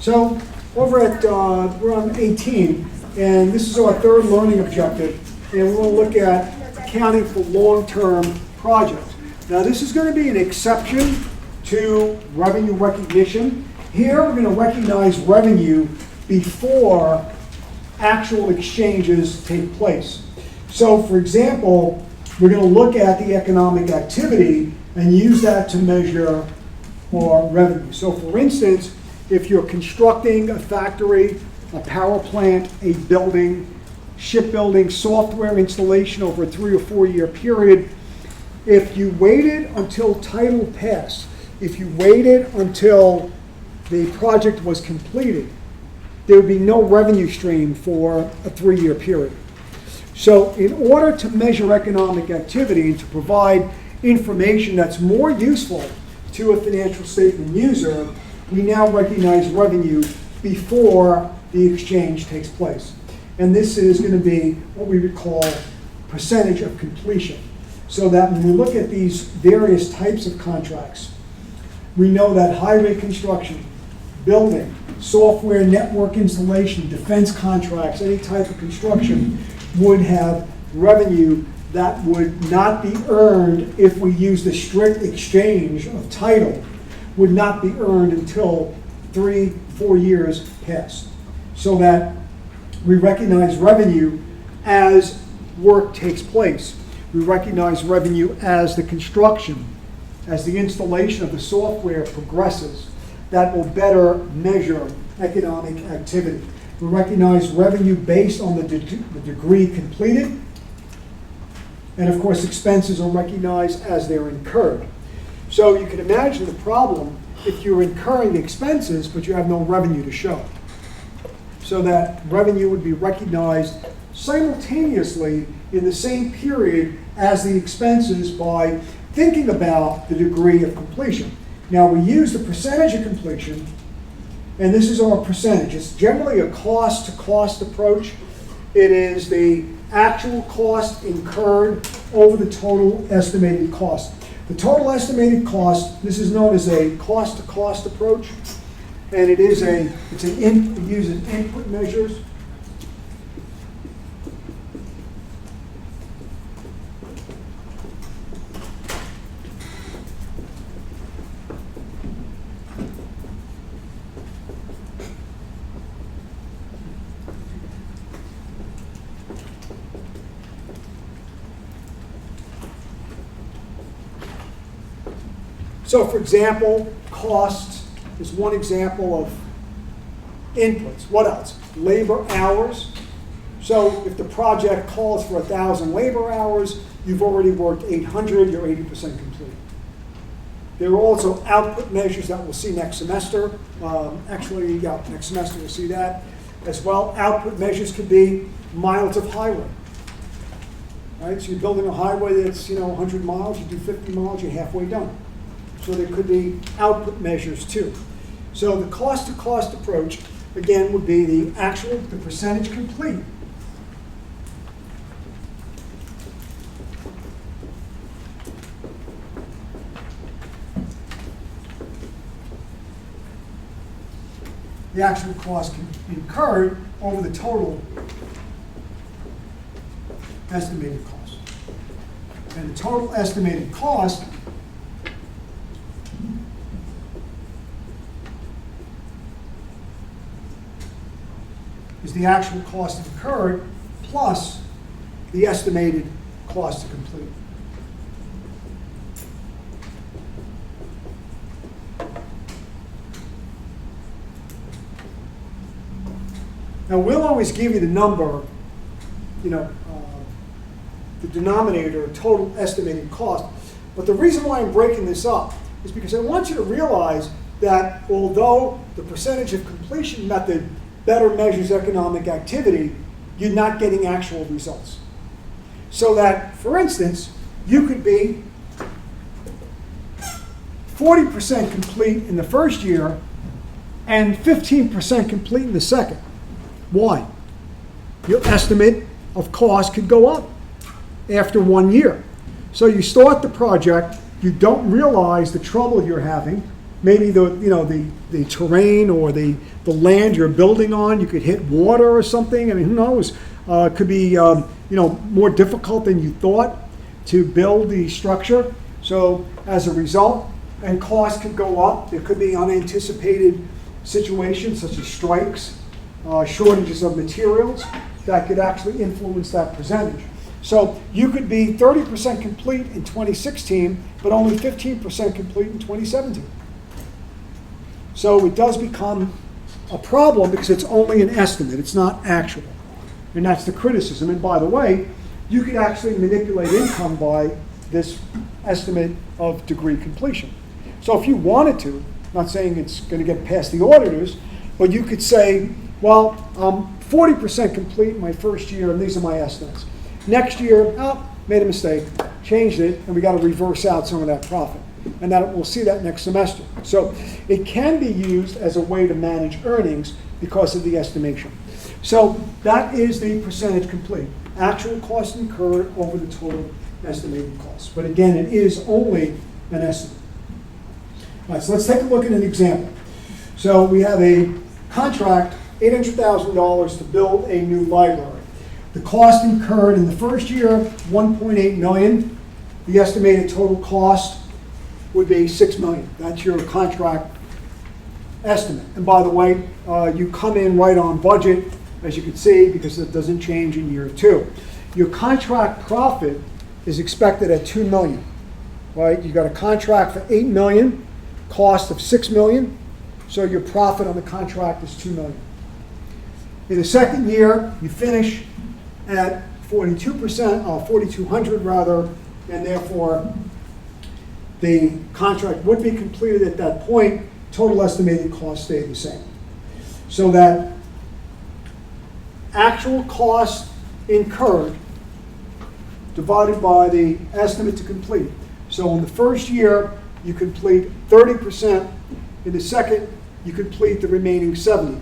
So over at, we're on 18, and this is our third learning objective, and we're going to look at accounting for long-term projects. Now this is going to be an exception to revenue recognition. Here we're going to recognize revenue before actual exchanges take place. So for example, we're going to look at the economic activity and use that to measure our revenue. So for instance, if you're constructing a factory, a power plant, a building, shipbuilding, software installation over a 3 or 4 year period, if you waited until title passed, if you waited until the project was completed, there would be no revenue stream for a 3 year period. So in order to measure economic activity and to provide information that's more useful to a financial statement user, we now recognize revenue before the exchange takes place. And this is going to be what we would call percentage of completion. So that when we look at these various types of contracts, we know that highway construction, building, software network installation, defense contracts, any type of construction would have revenue that would not be earned if we use the strict exchange of title, would not be earned until 3-4 years pass. So that we recognize revenue as work takes place. We recognize revenue as the construction, as the installation of the software progresses. That will better measure economic activity. We recognize revenue based on the degree completed. And of course, expenses are recognized as they're incurred. So you can imagine the problem if you're incurring expenses, but you have no revenue to show. So that revenue would be recognized simultaneously in the same period as the expenses by thinking about the degree of completion. Now we use the percentage of completion, and this is our percentage. It's generally a cost-to-cost approach. It is the actual cost incurred over the total estimated cost. The total estimated cost, this is known as a cost-to-cost approach, and it uses input measures. So for example, cost is one example of inputs. What else? Labor hours. So if the project calls for 1,000 labor hours, you've already worked 800, you're 80% complete. There are also output measures that we'll see next semester. Next semester we'll see that as well. Output measures could be miles of highway. Right? So you're building a highway that's 100 miles, you do 50 miles, you're halfway done. So there could be output measures too. So the cost-to-cost approach, again, would be the percentage complete. The actual cost incurred over the total estimated cost. And the total estimated cost is the actual cost incurred plus the estimated cost to complete. Now we'll always give you the number, the denominator, total estimated cost. But the reason why I'm breaking this up is because I want you to realize that although the percentage of completion method better measures economic activity, you're not getting actual results. So that, for instance, you could be 40% complete in the first year and 15% complete in the second. Why? Your estimate of cost could go up after 1 year. So you start the project, you don't realize the trouble you're having, maybe the terrain or the land you're building on, you could hit water or something. I mean, who knows? It could be more difficult than you thought to build the structure. So as a result, and costs could go up. There could be unanticipated situations such as strikes, shortages of materials that could actually influence that percentage. So you could be 30% complete in 2016, but only 15% complete in 2017. So it does become a problem because it's only an estimate, it's not actual. And that's the criticism. And by the way, you could actually manipulate income by this estimate of degree completion. So if you wanted to, not saying it's going to get past the auditors, but you could say, well, I'm 40% complete my first year, and these are my estimates. Next year, made a mistake, changed it, and we got to reverse out some of that profit. And that we'll see that next semester. So it can be used as a way to manage earnings because of the estimation. So that is the percentage complete. Actual cost incurred over the total estimated cost. But again, it is only an estimate. All right, so let's take a look at an example. So we have a contract, $800,000 to build a new library. The cost incurred in the first year, $1.8 million. The estimated total cost would be $6 million. That's your contract estimate. And by the way, you come in right on budget, as you can see, because it doesn't change in year 2. Your contract profit is expected at $2 million, right? You got a contract for $8 million, cost of $6 million, so your profit on the contract is $2 million. In the second year, you finish at 42%, 4,200 rather, and therefore the contract would be completed at that point. Total estimated cost stayed the same. So that actual cost incurred divided by the estimate to complete. So in the first year, you complete 30%. In the second, you complete the remaining 70%.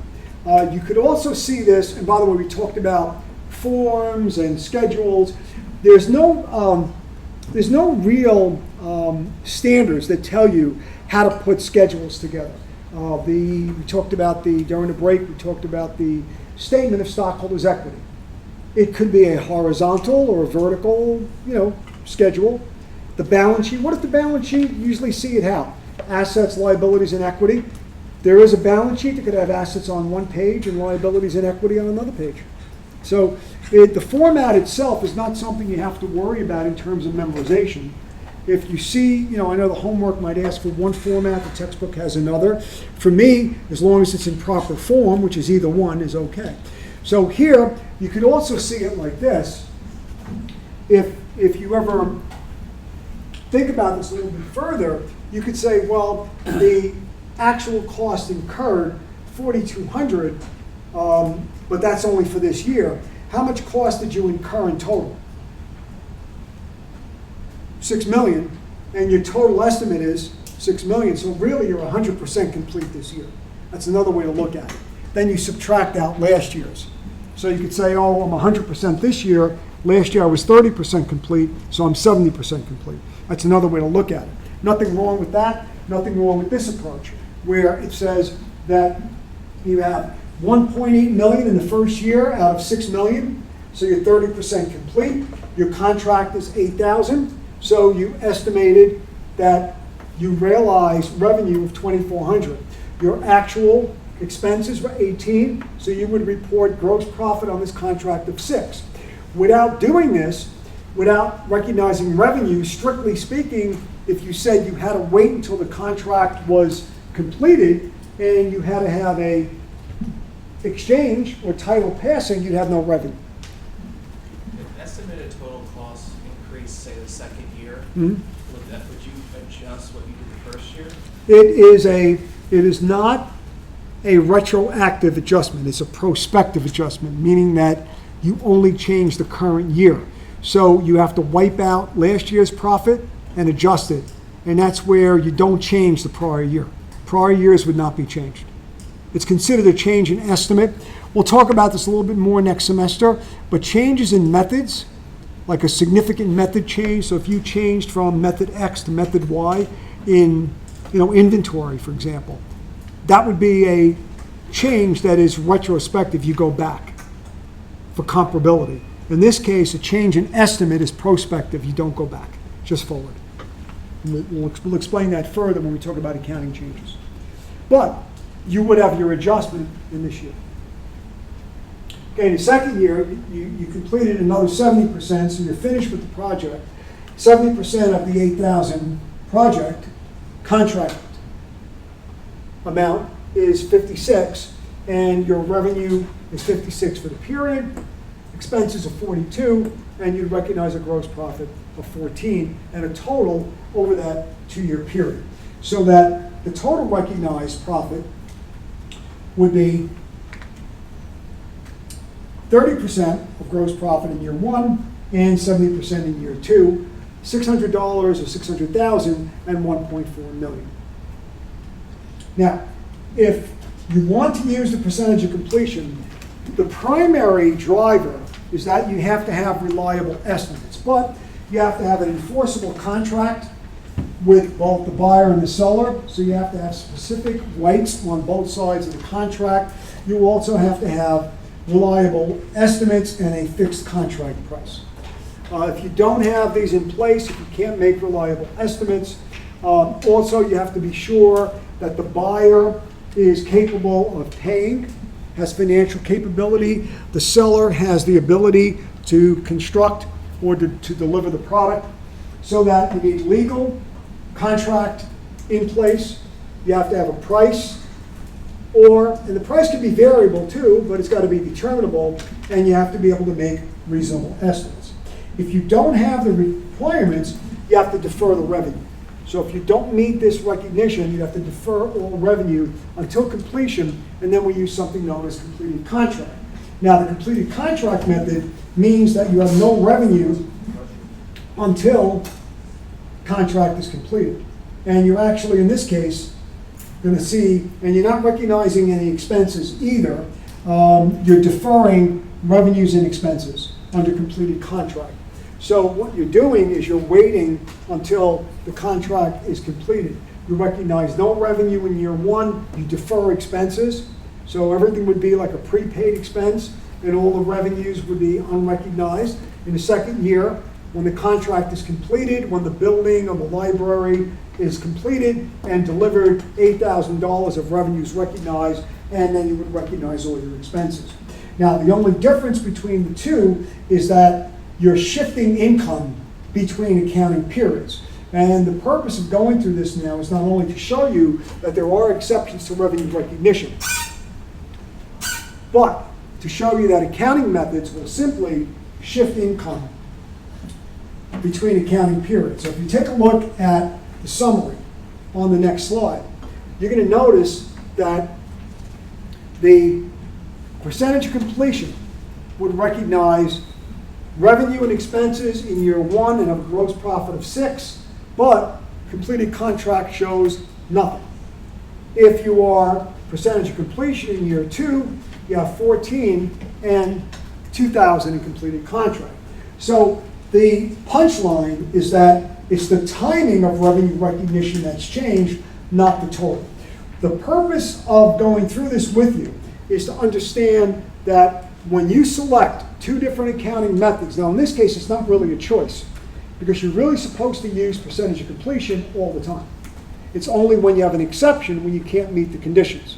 You could also see this, and by the way, we talked about forms and schedules. There's no real standards that tell you how to put schedules together. We talked about during the break, we talked about the statement of stockholders' equity. It could be a horizontal or a vertical, schedule. The balance sheet, what is the balance sheet? You usually see it how? Assets, liabilities, and equity. There is a balance sheet that could have assets on one page and liabilities and equity on another page. So the format itself is not something you have to worry about in terms of memorization. If you see, I know the homework might ask for one format, the textbook has another. For me, as long as it's in proper form, which is either one, is okay. So here, you could also see it like this. If you ever think about this a little bit further, you could say, well, the actual cost incurred, $4,200, but that's only for this year. How much cost did you incur in total? $6 million, and your total estimate is $6 million. So really, you're 100% complete this year. That's another way to look at it. Then you subtract out last year's. So you could say, oh, I'm 100% this year. Last year I was 30% complete, so I'm 70% complete. That's another way to look at it. Nothing wrong with that. Nothing wrong with this approach, where it says that you have $1.8 million in the first year out of $6 million, so you're 30% complete. Your contract is $8,000, so you estimated that you realized revenue of $2,400. Your actual expenses were $18,000, so you would report gross profit on this contract of $6,000. Without doing this, without recognizing revenue, strictly speaking, if you said you had to wait until the contract was completed and you had to have a exchange or title passing, you'd have no revenue. If estimated total costs increase, say, the second year, Mm-hmm. would you adjust what you did the first year? It is not a retroactive adjustment. It's a prospective adjustment, meaning that you only change the current year. So you have to wipe out last year's profit and adjust it. And that's where you don't change the prior year. Prior years would not be changed. It's considered a change in estimate. We'll talk about this a little bit more next semester, but changes in methods, like a significant method change, so if you changed from method X to method Y in inventory, for example. That would be a change that is retrospective, you go back for comparability. In this case, a change in estimate is prospective, you don't go back, just forward. We'll explain that further when we talk about accounting changes. But you would have your adjustment in this year. Okay, in the second year, you completed another 70%, so you're finished with the project. 70% of the 8,000 project contract amount is 56, and your revenue is 56 for the period, expenses are 42, and you'd recognize a gross profit of 14, and a total over that 2-year period. So that the total recognized profit would be 30% of gross profit in year 1 and 70% in year 2, $600 or $600,000 and $1.4 million. Now, if you want to use the percentage of completion, the primary driver is that you have to have reliable estimates, but you have to have an enforceable contract with both the buyer and the seller, so you have to have specific rights on both sides of the contract. You also have to have reliable estimates and a fixed contract price. If you don't have these in place, if you can't make reliable estimates, also you have to be sure that the buyer is capable of paying, has financial capability, the seller has the ability to construct or to deliver the product, so that you need legal contract in place. You have to have a price, and the price can be variable too, but it's got to be determinable, and you have to be able to make reasonable estimates. If you don't have the requirements, you have to defer the revenue. So if you don't meet this recognition, you have to defer all revenue until completion, and then we use something known as completed contract. Now, the completed contract method means that you have no revenue until contract is completed. And you're actually, in this case, going to see, and you're not recognizing any expenses either, you're deferring revenues and expenses under completed contract. So what you're doing is you're waiting until the contract is completed. You recognize no revenue in year 1, you defer expenses, so everything would be like a prepaid expense, and all the revenues would be unrecognized. In the second year, when the contract is completed, when the building or the library is completed and delivered, $8,000 of revenues recognized, and then you would recognize all your expenses. Now, the only difference between the two is that you're shifting income between accounting periods. And the purpose of going through this now is not only to show you that there are exceptions to revenue recognition, but to show you that accounting methods will simply shift income between accounting periods. So if you take a look at the summary on the next slide, you're going to notice that the percentage of completion would recognize revenue and expenses in year 1 and have a gross profit of 6, but completed contract shows nothing. If you are percentage of completion in year 2, you have 14 and 2,000 in completed contract. So the punchline is that it's the timing of revenue recognition that's changed, not the total. The purpose of going through this with you is to understand that when you select 2 different accounting methods, now in this case it's not really a choice, because you're really supposed to use percentage of completion all the time. It's only when you have an exception when you can't meet the conditions.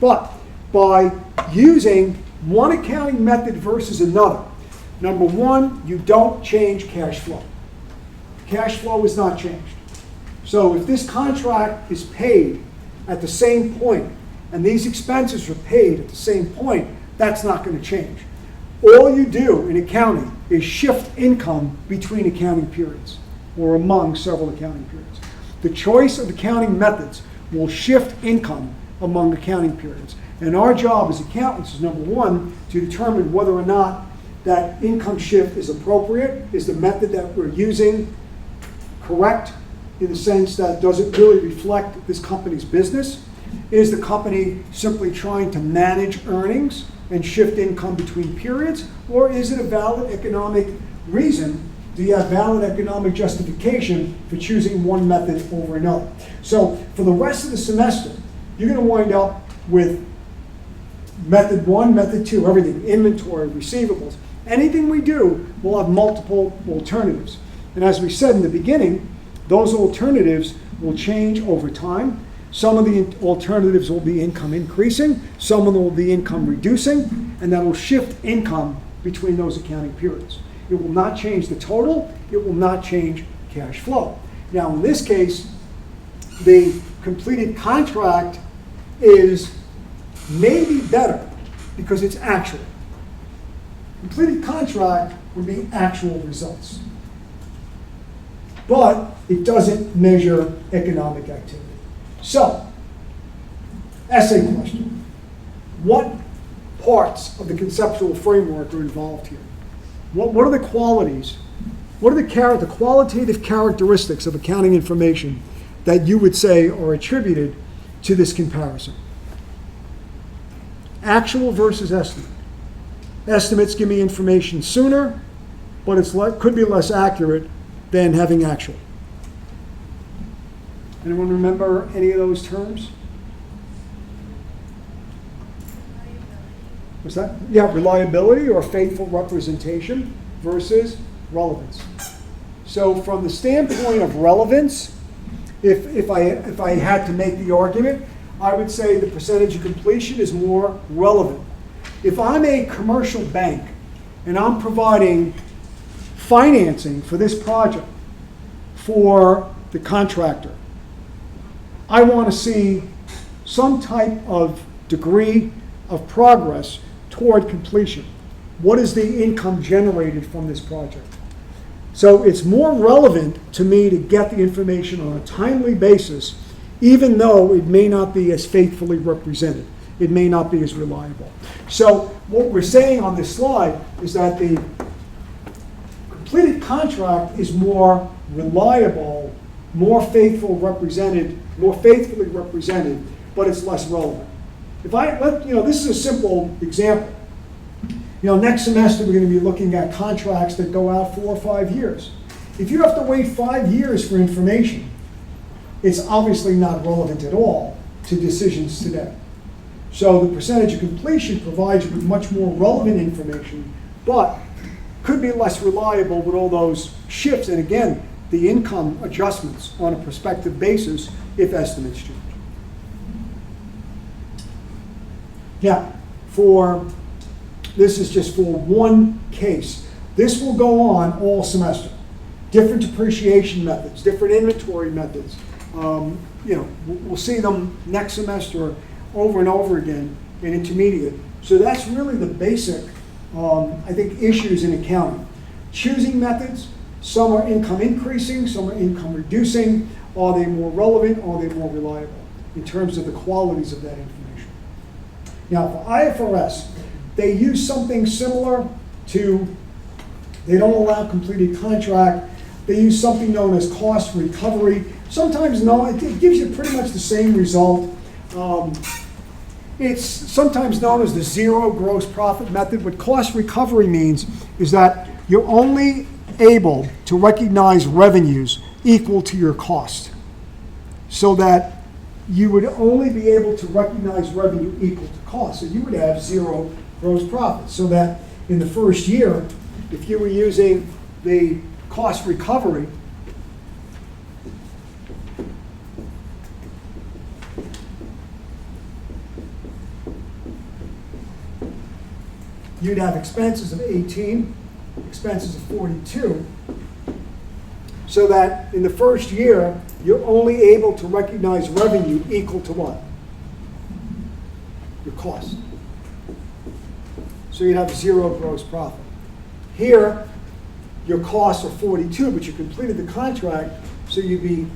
But by using one accounting method versus another, number 1, you don't change cash flow. Cash flow is not changed. So if this contract is paid at the same point, and these expenses are paid at the same point, that's not going to change. All you do in accounting is shift income between accounting periods, or among several accounting periods. The choice of accounting methods will shift income among accounting periods. And our job as accountants is, number 1, to determine whether or not that income shift is appropriate. Is the method that we're using correct in the sense that does it really reflect this company's business? Is the company simply trying to manage earnings and shift income between periods? Or is it a valid economic reason Do you have valid economic justification for choosing one method over another? So for the rest of the semester, you're going to wind up with method 1, method 2, everything, inventory, receivables. Anything we do will have multiple alternatives. And as we said in the beginning, those alternatives will change over time. Some of the alternatives will be income increasing, some of them will be income reducing, and that will shift income between those accounting periods. It will not change the total, it will not change cash flow. Now in this case, the completed contract is maybe better because it's actual. Completed contract would be actual results. But it doesn't measure economic activity. So, essay question. What parts of the conceptual framework are involved here? What are the qualities? What are the qualitative characteristics of accounting information that you would say are attributed to this comparison? Actual versus estimate. Estimates give me information sooner, but it could be less accurate than having actual. Anyone remember any of those terms? What's that? Yeah, reliability or faithful representation versus relevance. So from the standpoint of relevance, if I had to make the argument, I would say the percentage of completion is more relevant. If I'm a commercial bank and I'm providing financing for this project for the contractor, I want to see some type of degree of progress toward completion. What is the income generated from this project? So it's more relevant to me to get the information on a timely basis, even though it may not be as faithfully represented. It may not be as reliable. So what we're saying on this slide is that the completed contract is more reliable, more faithfully represented, but it's less relevant. This is a simple example. Next semester we're going to be looking at contracts that go out 4 or 5 years. If you have to wait 5 years for information, it's obviously not relevant at all to decisions today. So the percentage of completion provides you with much more relevant information, but could be less reliable with all those shifts, and again, the income adjustments on a prospective basis if estimates change. Yeah, this is just for one case. This will go on all semester. Different depreciation methods, different inventory methods. We'll see them next semester over and over again in intermediate. So that's really the basic, issues in accounting. Choosing methods, some are income increasing, some are income reducing. Are they more relevant? Are they more reliable in terms of the qualities of that information? Now for IFRS, they use something similar to, they don't allow completed contract. They use something known as cost recovery. Sometimes it gives you pretty much the same result. It's sometimes known as the zero gross profit method. What cost recovery means is that you're only able to recognize revenues equal to your cost, so that you would only be able to recognize revenue equal to cost. So you would have zero gross profit, so that in the first year, if you were using the cost recovery, you'd have expenses of 18, expenses of 42, so that in the first year, you're only able to recognize revenue equal to what? Your cost. So you'd have zero gross profit. Here, your costs are 42, but you completed the contract, so you'd be,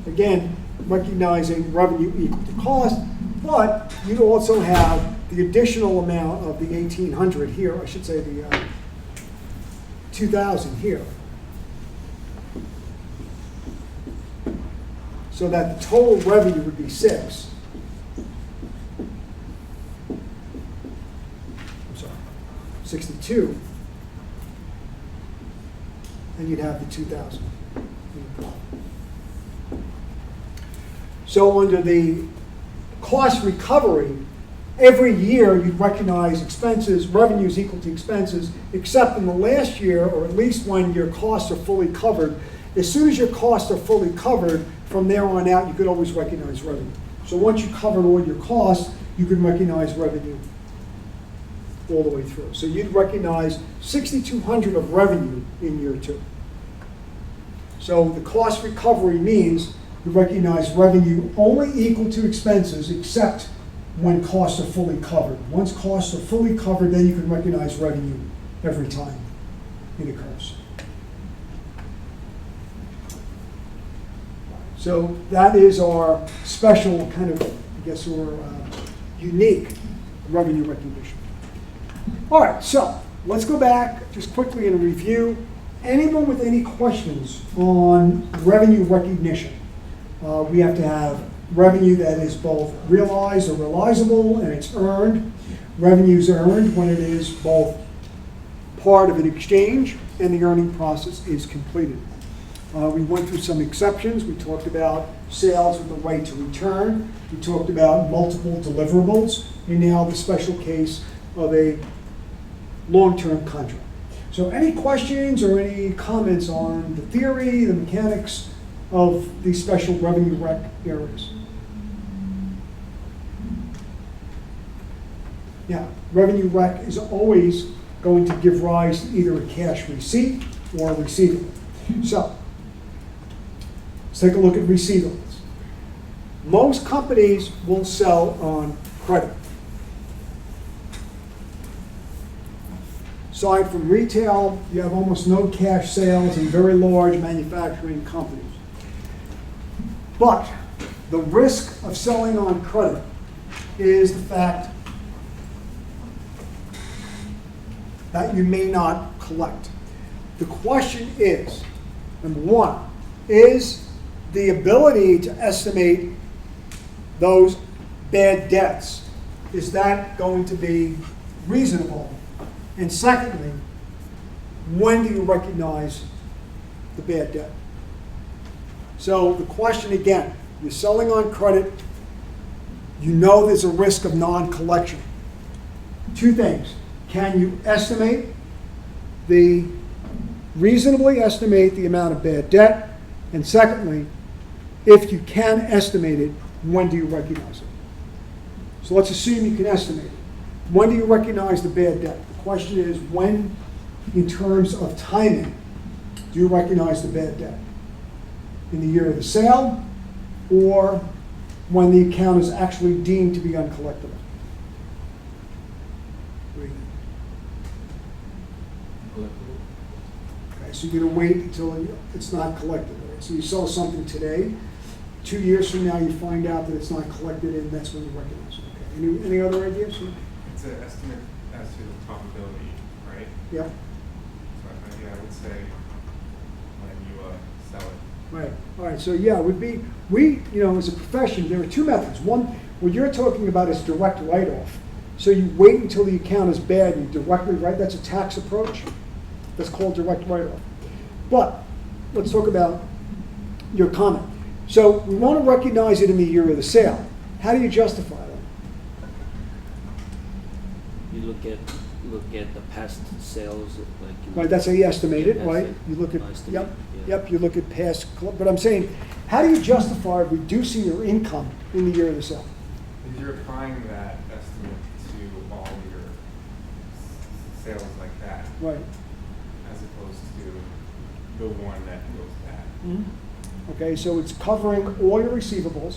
again, recognizing revenue equal to cost, but you'd also have the additional amount of the 1,800 here, I should say the 2,000 here. So that the total revenue would be 6. I'm sorry, 62. and you'd have the 2,000. So under the cost recovery, every year you'd recognize expenses, revenues equal to expenses, except in the last year, or at least when your costs are fully covered. As soon as your costs are fully covered, from there on out, you could always recognize revenue. So once you covered all your costs, you can recognize revenue all the way through. So you'd recognize 6,200 of revenue in year 2. So the cost recovery means you recognize revenue only equal to expenses, except when costs are fully covered. Once costs are fully covered, then you can recognize revenue every time it occurs. So that is our special kind of, I guess, or unique revenue recognition. All right, so let's go back just quickly and review. Anyone with any questions on revenue recognition? We have to have revenue that is both realized or realizable, and it's earned. Revenue is earned when it is both part of an exchange and the earning process is completed. We went through some exceptions. We talked about sales with the right to return. We talked about multiple deliverables, and now the special case of a long-term contract. So any questions or any comments on the theory, the mechanics of these special revenue rec areas? Now, revenue rec is always going to give rise to either a cash receipt or a receivable. So, let's take a look at receivables. Most companies will sell on credit. Aside from retail, you have almost no cash sales in very large manufacturing companies. But the risk of selling on credit is the fact that you may not collect. The question is, number one, is the ability to estimate those bad debts, is that going to be reasonable? And secondly, when do you recognize the bad debt? So the question again, you're selling on credit, you know there's a risk of non-collection. Two things. Can you reasonably estimate the amount of bad debt? And secondly, if you can estimate it, when do you recognize it? So let's assume you can estimate it. When do you recognize the bad debt? The question is, when, in terms of timing, do you recognize the bad debt? In the year of the sale, or when the account is actually deemed to be uncollectible? Okay, so you're going to wait until it's not collected. Right? So you sell something today, 2 years from now you find out that it's not collected, and that's when you recognize it. Okay. Any other ideas? It's an estimate as to the probability, right? Yep. So I would say when you sell it. Right. All right. So yeah, as a profession, there are two methods. One, what you're talking about is direct write-off. So you wait until the account is bad, you directly write. That's a tax approach. That's called direct write-off. But let's talk about your comment. So we want to recognize it in the year of the sale. How do you justify that? You look at the past sales, Right, that's how you estimate it, Yeah, right? that's it. You look at, Estimate, yep, you look at past, but I'm saying, how do you justify reducing your income in the year of the sale? Because you're applying that estimate to all your sales like that, Right. as opposed to the one that goes bad. Mm-hmm. Okay, so it's covering all your receivables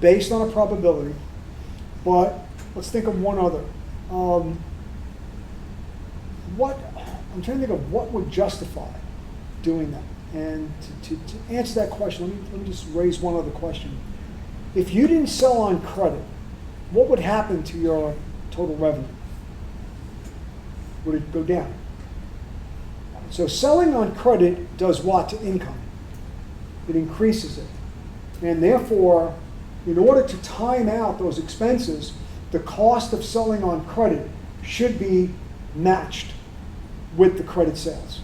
based on a probability, but let's think of one other. I'm trying to think of what would justify doing that. And to answer that question, let me just raise one other question. If you didn't sell on credit, what would happen to your total revenue? Would it go down? So selling on credit does what to income? It increases it. And therefore, in order to time out those expenses, the cost of selling on credit should be matched with the credit sales.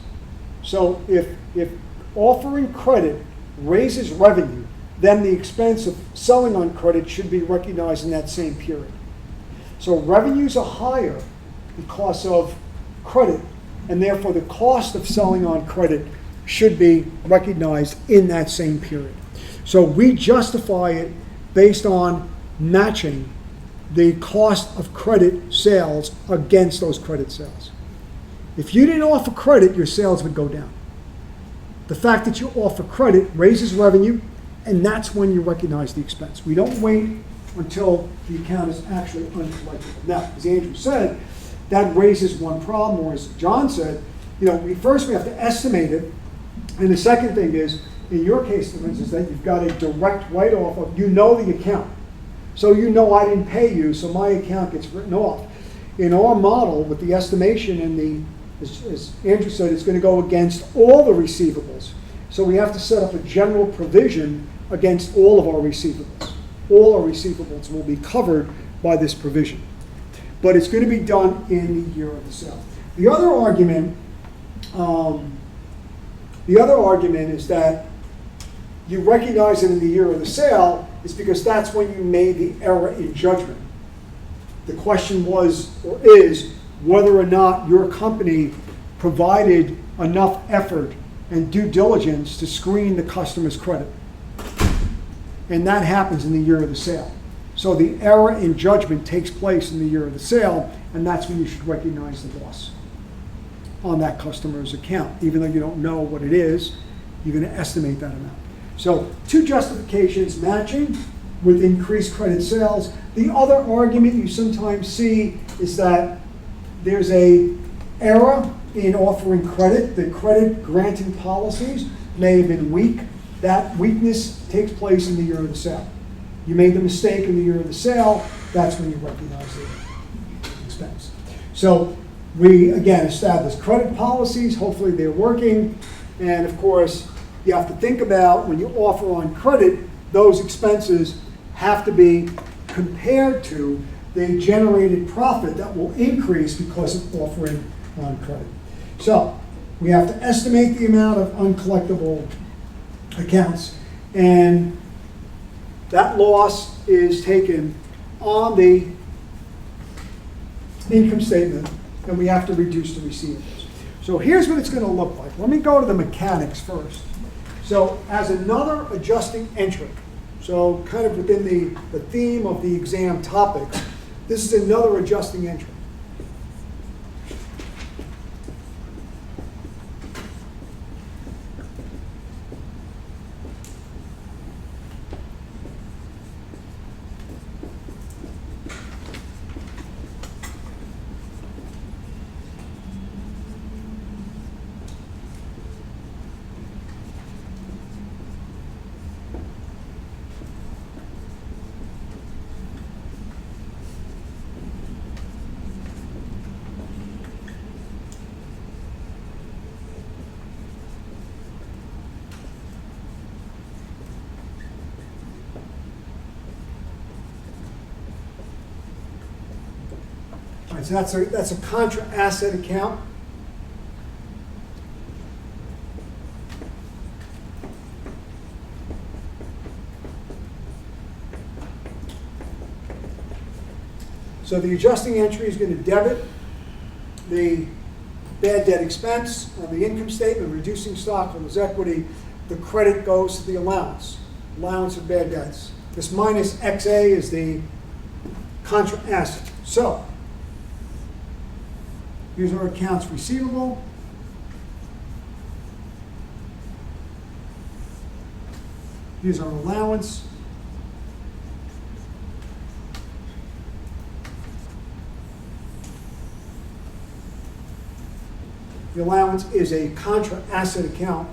So if offering credit raises revenue, then the expense of selling on credit should be recognized in that same period. So revenues are higher because of credit, and therefore the cost of selling on credit should be recognized in that same period. So we justify it based on matching the cost of credit sales against those credit sales. If you didn't offer credit, your sales would go down. The fact that you offer credit raises revenue, and that's when you recognize the expense. We don't wait until the account is actually uncollectible. Now, as Andrew said, that raises one problem, or as John said, we have to estimate it, and the second thing is, in your case, for instance, that you've got a direct write-off of, the account. So I didn't pay you, so my account gets written off. In our model, with the estimation and as Andrew said, it's going to go against all the receivables. So we have to set up a general provision against all of our receivables. All our receivables will be covered by this provision. But it's going to be done in the year of the sale. The other argument is that you recognize it in the year of the sale is because that's when you made the error in judgment. The question was, or is, whether or not your company provided enough effort and due diligence to screen the customer's credit. And that happens in the year of the sale. So the error in judgment takes place in the year of the sale, and that's when you should recognize the loss on that customer's account. Even though you don't know what it is, you're going to estimate that amount. So two justifications: matching with increased credit sales. The other argument you sometimes see is that there's a error in offering credit. The credit granting policies may have been weak. That weakness takes place in the year of the sale. You made the mistake in the year of the sale, that's when you recognize the expense. So we, again, establish credit policies. Hopefully they're working. And of course, you have to think about when you offer on credit, those expenses have to be compared to the generated profit that will increase because of offering on credit. So we have to estimate the amount of uncollectible accounts, and that loss is taken on the income statement, and we have to reduce the receivables. So here's what it's going to look like. Let me go to the mechanics first. So as another adjusting entry, so kind of within the theme of the exam topics, this is another adjusting entry. All right, so that's a contra asset account. So the adjusting entry is going to debit the bad debt expense on the income statement, reducing stockholders' equity. The credit goes to the allowance of bad debts. This minus XA is the contra asset. So here's our accounts receivable. Here's our allowance. The allowance is a contra asset account.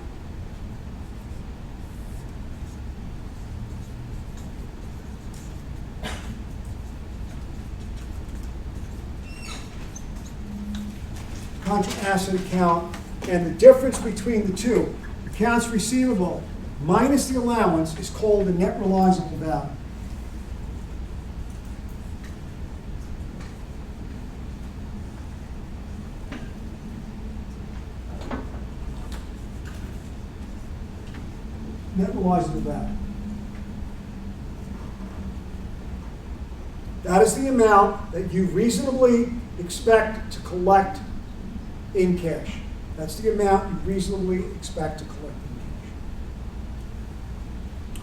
Contra asset account, and the difference between the two, accounts receivable minus the allowance, is called the net realizable value. net realizable value. That is the amount that you reasonably expect to collect in cash. That's the amount you reasonably expect to collect in cash.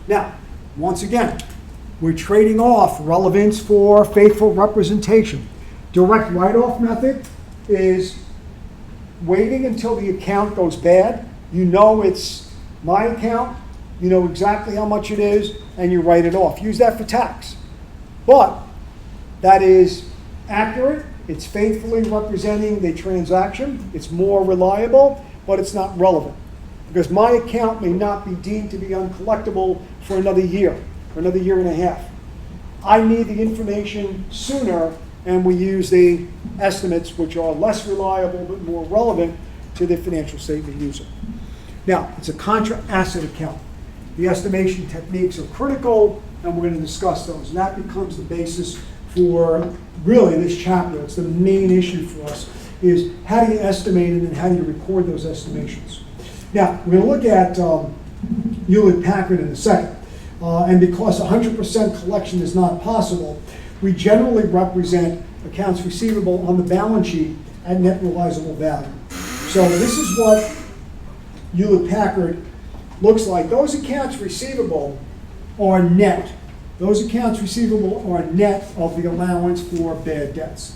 Now, once again, we're trading off relevance for faithful representation. Direct write-off method is waiting until the account goes bad. You know it's my account, you know exactly how much it is, and you write it off. Use that for tax. But that is accurate, it's faithfully representing the transaction, it's more reliable, but it's not relevant. Because my account may not be deemed to be uncollectible for another year and a half. I need the information sooner, and we use the estimates, which are less reliable but more relevant to the financial statement user. Now, it's a contra asset account. The estimation techniques are critical, and we're going to discuss those. And that becomes the basis for really this chapter. It's the main issue for us, is how do you estimate it and how do you record those estimations. Now, we're going to look at Hewlett-Packard in a second. And because 100% collection is not possible, we generally represent accounts receivable on the balance sheet at net realizable value. So this is what Hewlett-Packard looks like. Those accounts receivable are net. Those accounts receivable are net of the allowance for bad debts.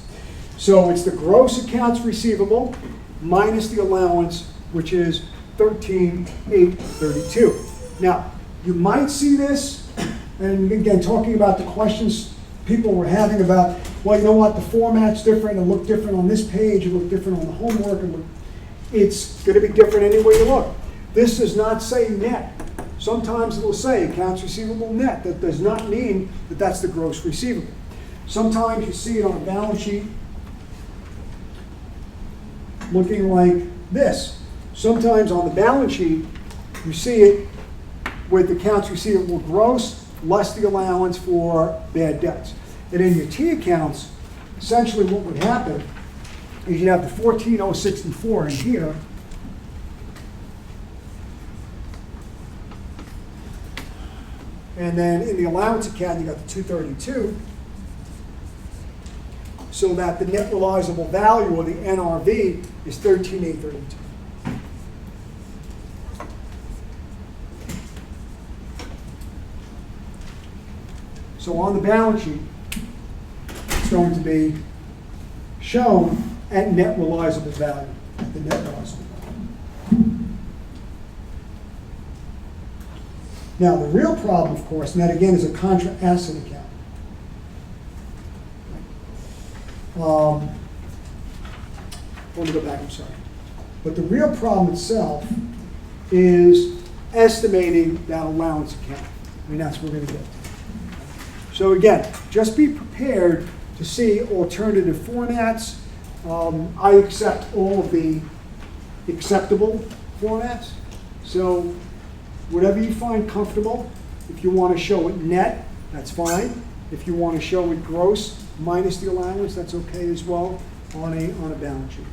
So it's the gross accounts receivable minus the allowance, which is 13,832. Now, you might see this, and again, talking about the questions people were having about, well, you know what, the format's different, it looked different on this page, it looked different on the homework, it's going to be different any way you look. This does not say net. Sometimes it will say accounts receivable net. That does not mean that that's the gross receivable. Sometimes you see it on a balance sheet looking like this. Sometimes on the balance sheet, you see it with accounts receivable gross less the allowance for bad debts. And in your T accounts, essentially what would happen is you'd have the 14,064 in here. And then in the allowance account, you got the 232. So that the net realizable value, or the NRV, is 13,832. So on the balance sheet, it's going to be shown at net realizable value, the net realizable value. Now, the real problem, of course, and that again is a contra asset account. Let me go back, I'm sorry. But the real problem itself is estimating that allowance account. I mean, that's what we're going to get to. So again, just be prepared to see alternative formats. I accept all of the acceptable formats. So whatever you find comfortable, if you want to show it net, that's fine. If you want to show it gross minus the allowance, that's okay as well on a balance sheet.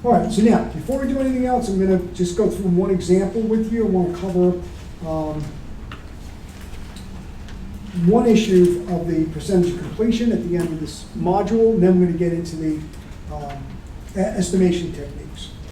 All right, so now, before we do anything else, I'm going to just go through one example with you. I want to cover one issue of the percentage of completion at the end of this module, and then we're going to get into the estimation techniques.